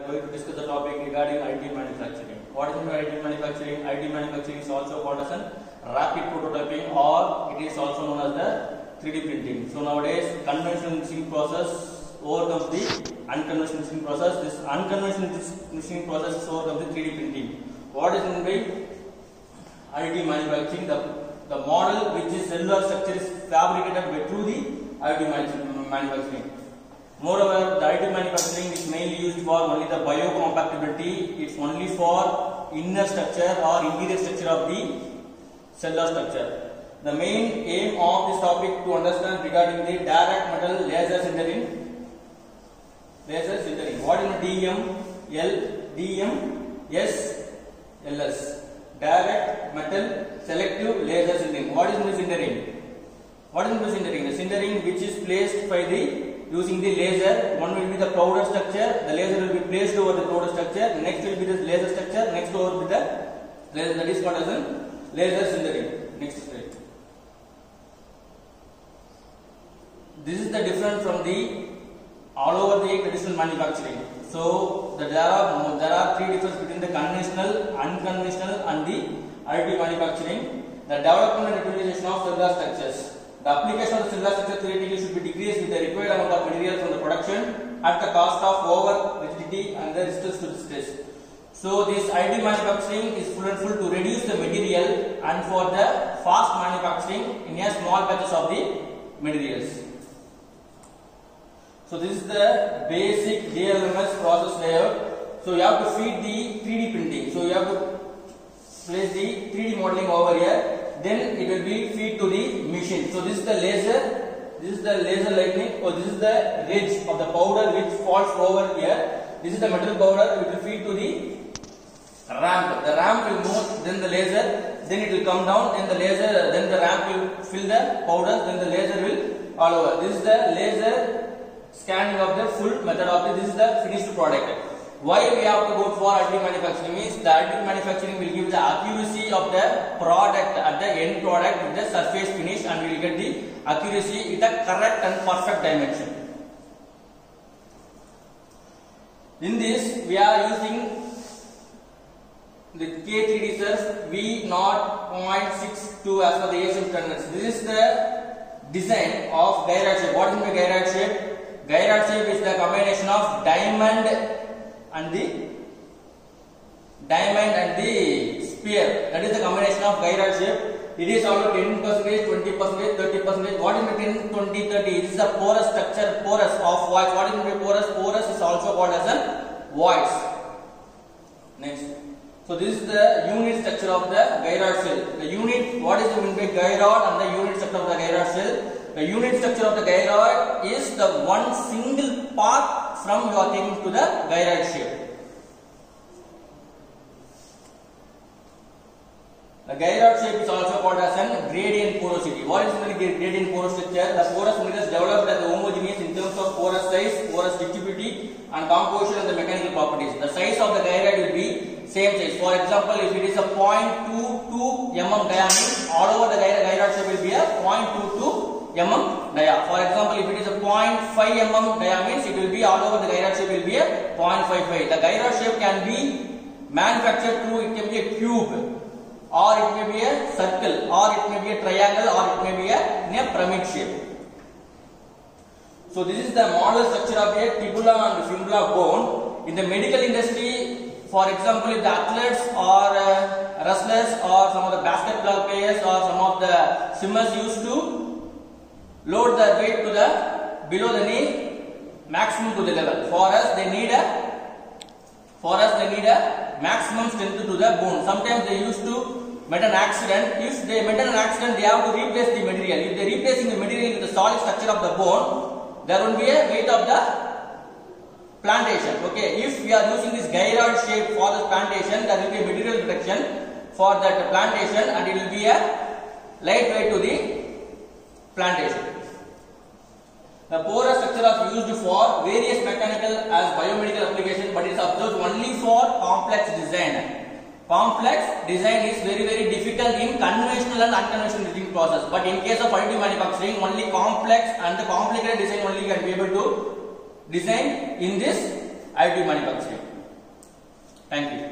going to discuss the topic regarding additive manufacturing. What is additive manufacturing? Additive manufacturing is also called as rapid prototyping, or it is also known as the 3D printing. So nowadays, conventional machining process overcomes the unconventional machining process. This unconventional machining process overcomes the 3D printing. What is meant by additive manufacturing? The model which is cellular structure is fabricated through the additive manufacturing. Moreover, the additive manufacturing is mainly used for only the biocompatibility. It's only for inner structure or interior structure of the cellular structure. The main aim of this topic to understand regarding the direct metal laser sintering. What is DMLS? Direct metal selective laser sintering. What is sintering? The sintering which is placed by using the laser. One will be the powder structure. The laser will be placed over the powder structure. Next will be the laser structure. Next over will be the laser. That is called as laser sintering. Next slide. This is the difference from the all over the traditional manufacturing. So there are three differences between the conventional, unconventional, and the additive manufacturing. The development and utilization of cellular structures. The application of the cellular structure theoretically should be decreased with the required amount of material from the production at the cost of over rigidity and the resistance to the stress. So this additive manufacturing is full and full to reduce the material and for the fast manufacturing in a small batches of the materials. So this is the basic DLMS process layout. So you have to feed the 3D printing. So you have to place the 3D modeling over here. Then it will be feed to the machine. So this is the laser. This is the laser lightning. Or this is the ridge of the powder which falls over here. This is the metal powder. It will feed to the ramp. The ramp will move. Then the laser. Then it will come down. Then the laser. Then the ramp will fill the powder. Then the laser will all over. This is the laser scanning of the full method of this is the finished product. Why we have to go for additive manufacturing means the additive manufacturing will give the accuracy of the product at the end product with the surface finish, and we will get the accuracy with the correct and perfect dimension. In this we are using the K3D surf V0.62 as per the Asian standards. This is the design of gyroid shape. What is the gyroid shape? Gyroid shape is the combination of diamond and the sphere. That is the combination of gyroid shape. It is also 10%, 20%, 30%. What is the 10, 20, 30? It is the porous structure, porous of voids. What is the porous? Porous is also called as a voids. Next. So this is the unit structure of the gyroid shell. The unit, what is the mean by gyroid and the unit structure of the gyroid shell? The unit structure of the gyroid is the one single part from you are taking to the gyroid shape. The gyroid shape is also called as a gradient porosity. What is the gradient porous structure? The porous material is developed as homogeneous in terms of porous size, porous ductility, and composition and the mechanical properties. The size of the gyroid will be same size. For example, if it is a 0.22 mm diameter, all over the gyroid shape will be a 0.22 mm dia. For example, if it is a 0.5 mm dia means it will be all over the gyroid shape will be a 0.55. The gyroid shape can be manufactured through, it can be a cube, or it may be a circle, or it may be a triangle, or it may be in a pyramid shape. So this is the model structure of a tibula and fibula bone. In the medical industry, for example, if the athletes or wrestlers or some of the basketball players or some of the swimmers used to load their weight to the below the knee maximum to the level. For us they need a maximum strength to the bone. Sometimes they used to met an accident. If they met an accident, they have to replace the material. If they are replacing the material with the solid structure of the bone, there will be a weight of the plantation. Okay, if we are using this gyroid shape for the plantation, there will be a material reduction for that plantation, and it will be a light weight to the plantation. The porous structure is used for various mechanical as biomedical applications, but it is observed only for complex design. Complex design is very difficult in conventional and unconventional printing process, but in case of additive manufacturing, only complex and the complicated design only can be able to design in this additive manufacturing. Thank you.